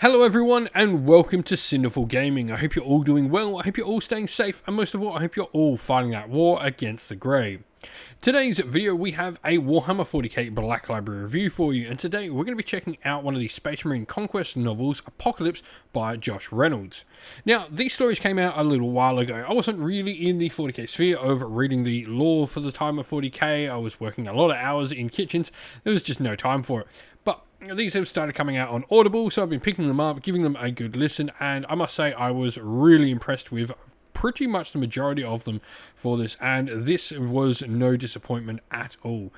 Hello everyone and welcome to Sinful Gaming. I hope you're all doing well, I hope you're all staying safe, and most of all I hope you're all fighting that war against the grey. Today's video we have a Warhammer 40k Black Library review for you, and today we're going to be checking out one of the Space Marine Conquest novels, Apocalypse by Josh Reynolds. Now these stories came out a little while ago. I wasn't really in the 40k sphere of reading the lore for the time of 40k, I was working a lot of hours in kitchens, there was just no time for it. But these have started coming out on Audible, so I've been picking them up, giving them a good listen, and I must say I was really impressed with pretty much the majority of them for this, and this was no disappointment at all.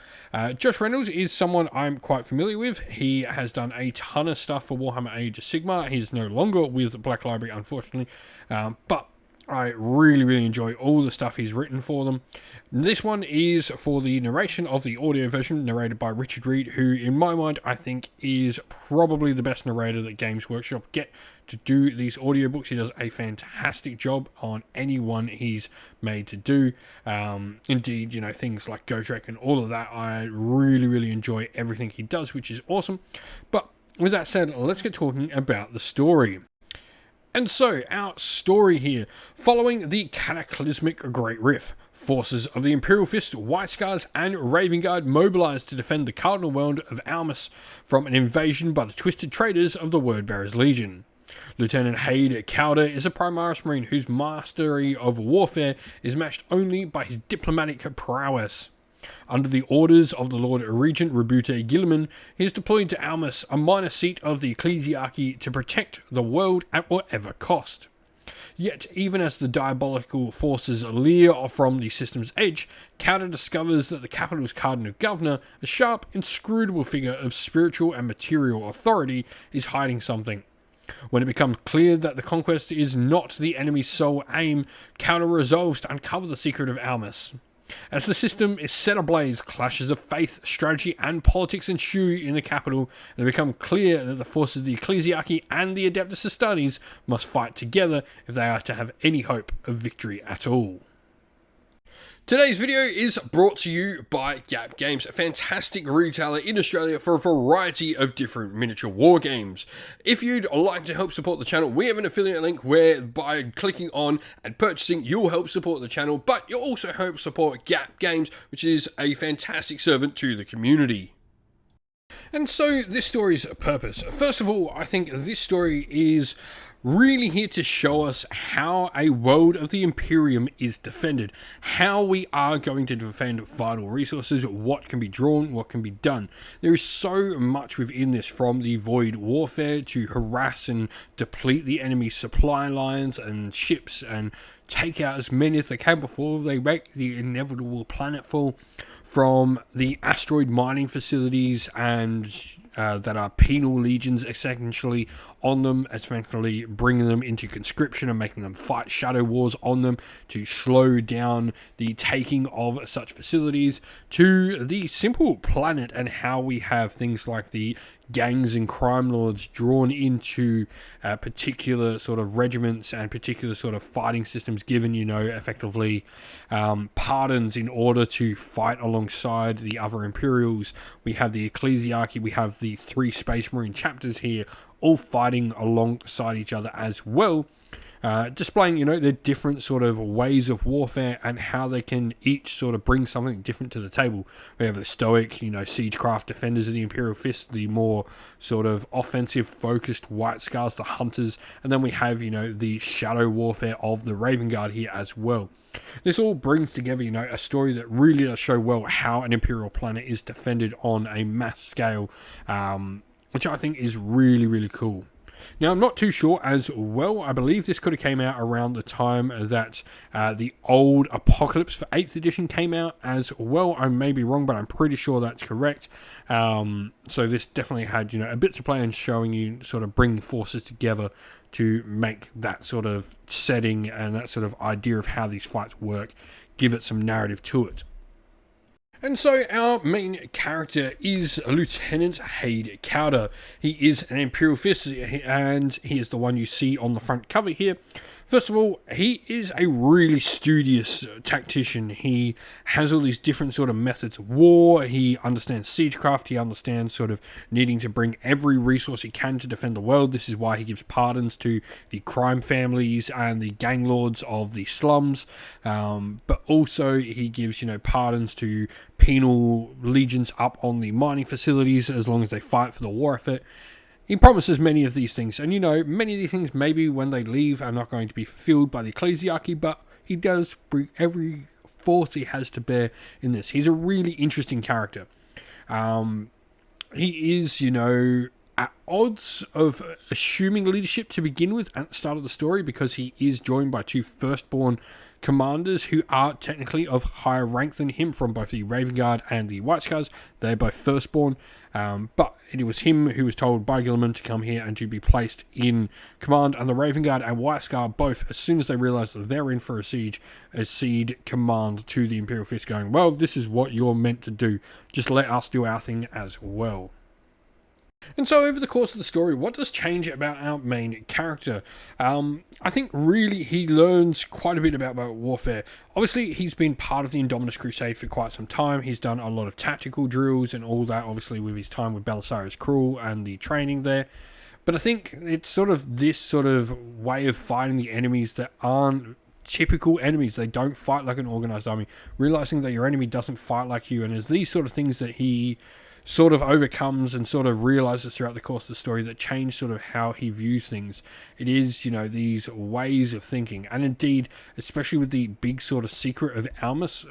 Josh Reynolds is someone I'm quite familiar with. He has done a ton of stuff for Warhammer Age of Sigmar. He's no longer with Black Library, unfortunately, but I really enjoy all the stuff he's written for them. This one is for the narration of the audio version, narrated by Richard Reed, who in my mind I think is probably the best narrator that Games Workshop get to do these audiobooks. He does a fantastic job on any one he's made to do. Indeed, you know, things like Gotrek and all of that, I really enjoy everything he does, which is awesome. But with that said, let's get talking about the story. And so, our story here, following the cataclysmic Great Rift, forces of the Imperial Fist, White Scars, and Raven Guard mobilized to defend the Cardinal World of Almas from an invasion by the twisted traitors of the Wordbearers Legion. Lieutenant Haid Cowder is a Primaris Marine whose mastery of warfare is matched only by his diplomatic prowess. Under the orders of the Lord Regent Rebute Gilliman, he is deployed to Almas, a minor seat of the Ecclesiarchy, to protect the world at whatever cost. Yet, even as the diabolical forces leer from the system's edge, Cowder discovers that the capital's Cardinal Governor, a sharp, inscrutable figure of spiritual and material authority, is hiding something. When it becomes clear that the conquest is not the enemy's sole aim, Cowder resolves to uncover the secret of Almas. As the system is set ablaze, clashes of faith, strategy, and politics ensue in the capital, and it becomes clear that the forces of the Ecclesiarchy and the Adeptus Astartes must fight together if they are to have any hope of victory at all. Today's video is brought to you by Gap Games, a fantastic retailer in Australia for a variety of different miniature war games. If you'd like to help support the channel, we have an affiliate link where by clicking on and purchasing, you'll help support the channel, but you'll also help support Gap Games, which is a fantastic servant to the community. And so this story's purpose. First of all, I think this story is really here to show us how a world of the Imperium is defended, how we are going to defend vital resources, what can be drawn, what can be done. There is so much within this, from the void warfare to harass and deplete the enemy's supply lines and ships and take out as many as they can before they make the inevitable planetfall, from the asteroid mining facilities and that are penal legions essentially on them, essentially bringing them into conscription and making them fight shadow wars on them to slow down the taking of such facilities, to the simple planet and how we have things like the gangs and crime lords drawn into particular sort of regiments and particular sort of fighting systems, given, you know, effectively pardons in order to fight alongside the other Imperials. We have the Ecclesiarchy, we have the 3 Space Marine chapters here, all fighting alongside each other as well, displaying, you know, their different sort of ways of warfare and how they can each sort of bring something different to the table. We have the stoic, you know, siegecraft defenders of the Imperial Fist, the more sort of offensive focused White Scars, the hunters, and then we have, you know, the shadow warfare of the Raven Guard here as well. This all brings together, you know, a story that really does show well how an Imperial planet is defended on a mass scale, which I think is really cool. Now, I'm not too sure as well. I believe this could have came out around the time that the old Apocalypse for 8th edition came out as well. I may be wrong, but I'm pretty sure that's correct. So this definitely had, you know, a bit to play in showing you sort of bring forces together to make that sort of setting and that sort of idea of how these fights work, give it some narrative to it. And so our main character is Lieutenant Haid Cowder. He is an Imperial Fist, and he is the one you see on the front cover here. First of all, he is a really studious tactician. He has all these different sort of methods of war. He understands siegecraft. He understands sort of needing to bring every resource he can to defend the world. This is why he gives pardons to the crime families and the gang lords of the slums. But also he gives, pardons to penal legions up on the mining facilities as long as they fight for the war effort. He promises many of these things, and many of these things maybe when they leave are not going to be fulfilled by the ecclesiarchy, but he does bring every force he has to bear in this. He's a really interesting character. He is, at odds of assuming leadership to begin with at the start of the story, because he is joined by two firstborn commanders who are technically of higher rank than him from both the Raven Guard and the White Scars. They're both firstborn, but it was him who was told by Gilliman to come here and to be placed in command, and the Raven Guard and White Scar both, as soon as they realise that they're in for a siege, accede command to the Imperial Fist, going, well, this is what you're meant to do, just let us do our thing as well. And so over the course of the story, what does change about our main character? I think really he learns quite a bit about warfare. Obviously, he's been part of the Indominus Crusade for quite some time. He's done a lot of tactical drills and all that, obviously with his time with Belisarius Cruel and the training there. But I think it's sort of this sort of way of fighting the enemies that aren't typical enemies. They don't fight like an organized army. Realizing that your enemy doesn't fight like you, and there's these sort of things that he sort of overcomes and sort of realizes throughout the course of the story that change sort of how he views things. It is, these ways of thinking, and indeed, especially with the big sort of secret of Almus,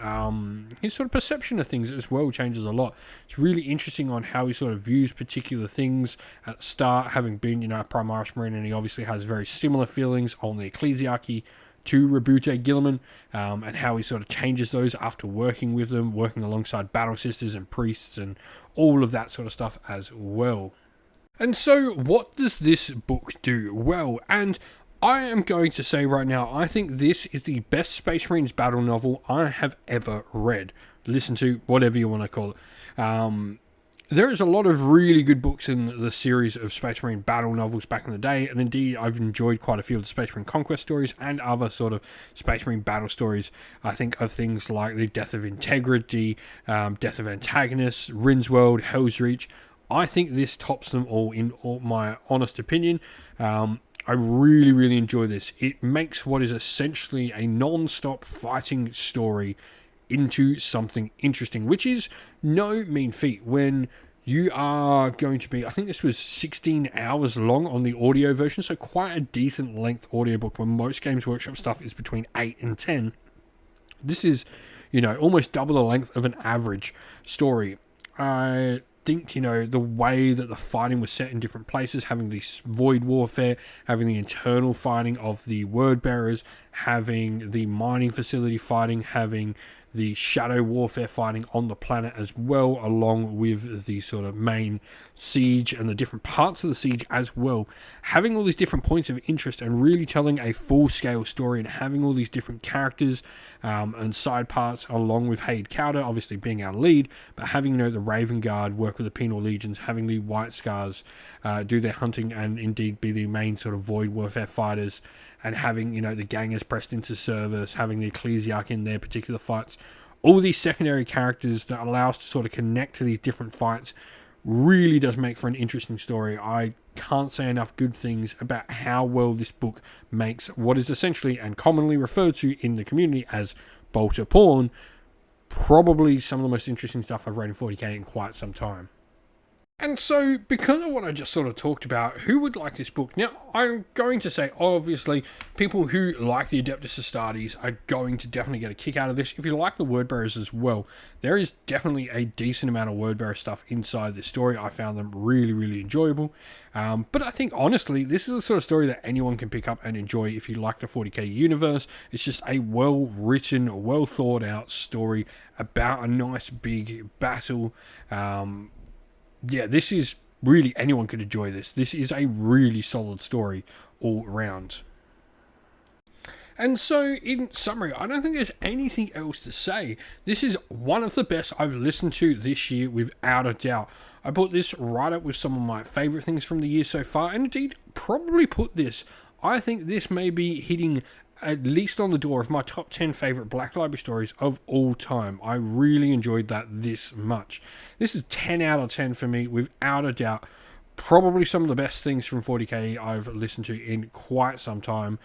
his sort of perception of things as well changes a lot. It's really interesting on how he sort of views particular things at the start, having been, a Primaris Marine, and he obviously has very similar feelings on the ecclesiarchy to Rabute Gilliman, and how he sort of changes those after working with them, working alongside battle sisters and priests and all of that sort of stuff as well. And so what does this book do? Well, and I am going to say right now, I think this is the best Space Marines battle novel I have ever read. Listen to, whatever you want to call it. There is a lot of really good books in the series of Space Marine battle novels back in the day, and indeed I've enjoyed quite a few of the Space Marine conquest stories and other sort of Space Marine battle stories. I think of things like The Death of Integrity, Death of Antagonists, Rin's World, Hell's Reach. I think this tops them all in my honest opinion. I really, really enjoy this. It makes what is essentially a non-stop fighting story into something interesting, which is no mean feat when you are going to be, I think this was 16 hours long on the audio version, so quite a decent length audiobook when most Games Workshop stuff is between 8 and 10. This is, almost double the length of an average story. I think, the way that the fighting was set in different places, having the void warfare, having the internal fighting of the word bearers, having the mining facility fighting, having the shadow warfare fighting on the planet as well, along with the sort of main siege and the different parts of the siege as well. Having all these different points of interest and really telling a full-scale story and having all these different characters and side parts, along with Haid Cowder obviously being our lead, but having, the Raven Guard work with the penal legions, having the White Scars do their hunting and indeed be the main sort of void warfare fighters, and having, the gangers pressed into service, having the ecclesiarch in their particular fights. All these secondary characters that allow us to sort of connect to these different fights really does make for an interesting story. I can't say enough good things about how well this book makes what is essentially and commonly referred to in the community as bolter porn probably some of the most interesting stuff I've read in 40k in quite some time. And so, because of what I just sort of talked about, who would like this book? Now, I'm going to say, obviously, people who like the Adeptus Astartes are going to definitely get a kick out of this. If you like the Wordbearers as well, there is definitely a decent amount of Wordbearer stuff inside this story. I found them really, really enjoyable. But I think, honestly, this is the sort of story that anyone can pick up and enjoy if you like the 40k universe. It's just a well-written, well-thought-out story about a nice big battle. Yeah, this is really, anyone could enjoy this. This is a really solid story all around. And so, in summary, I don't think there's anything else to say. This is one of the best I've listened to this year, without a doubt. I put this right up with some of my favourite things from the year so far, and indeed, probably put this I think this may be hitting at least on the door of my top 10 favourite Black Library stories of all time. I really enjoyed that this much. This is 10 out of 10 for me, without a doubt. Probably some of the best things from 40k I've listened to in quite some time.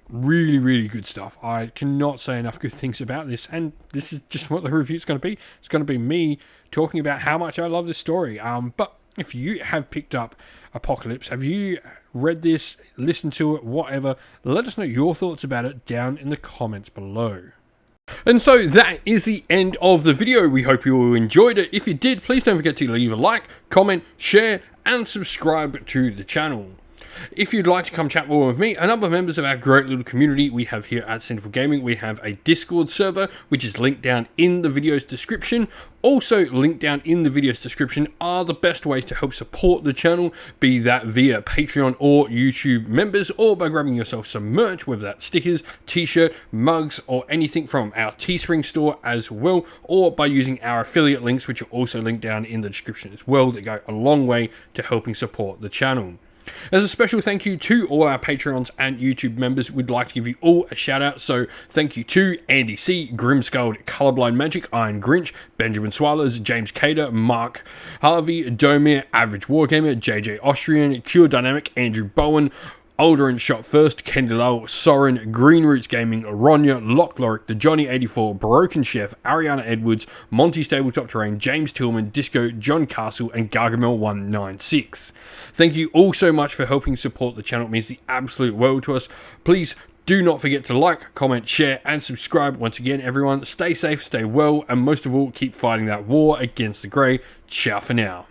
Really, really good stuff. I cannot say enough good things about this, and this is just what the review's going to be. It's going to be me talking about how much I love this story. But if you have picked up Apocalypse, have you read this, listened to it, whatever, let us know your thoughts about it down in the comments below. And so that is the end of the video. We hope you all enjoyed it. If you did, please don't forget to leave a like, comment, share, and subscribe to the channel. If you'd like to come chat more with me and other members of our great little community we have here at Sinful Gaming, we have a Discord server, which is linked down in the video's description. Also linked down in the video's description are the best ways to help support the channel, be that via Patreon or YouTube members, or by grabbing yourself some merch, whether that's stickers, t-shirt, mugs, or anything from our Teespring store as well, or by using our affiliate links, which are also linked down in the description as well, that go a long way to helping support the channel. As a special thank you to all our Patreons and YouTube members, we'd like to give you all a shout out. So thank you to Andy C, Grimskull, Colorblind Magic, Iron Grinch, Benjamin Swallows, James Cater, Mark Harvey, Domir, Average Wargamer, JJ Austrian, Cure Dynamic, Andrew Bowen, Alderin Shot First, Kendi Lull, Soren, Green Roots Gaming, Ronya, Lock Lorick, The Johnny 84, Broken Chef, Ariana Edwards, Monty Stabletop Terrain, James Tillman, Disco, John Castle, and Gargamel 196. Thank you all so much for helping support the channel. It means the absolute world to us. Please do not forget to like, comment, share, and subscribe. Once again, everyone, stay safe, stay well, and most of all, keep fighting that war against the grey. Ciao for now.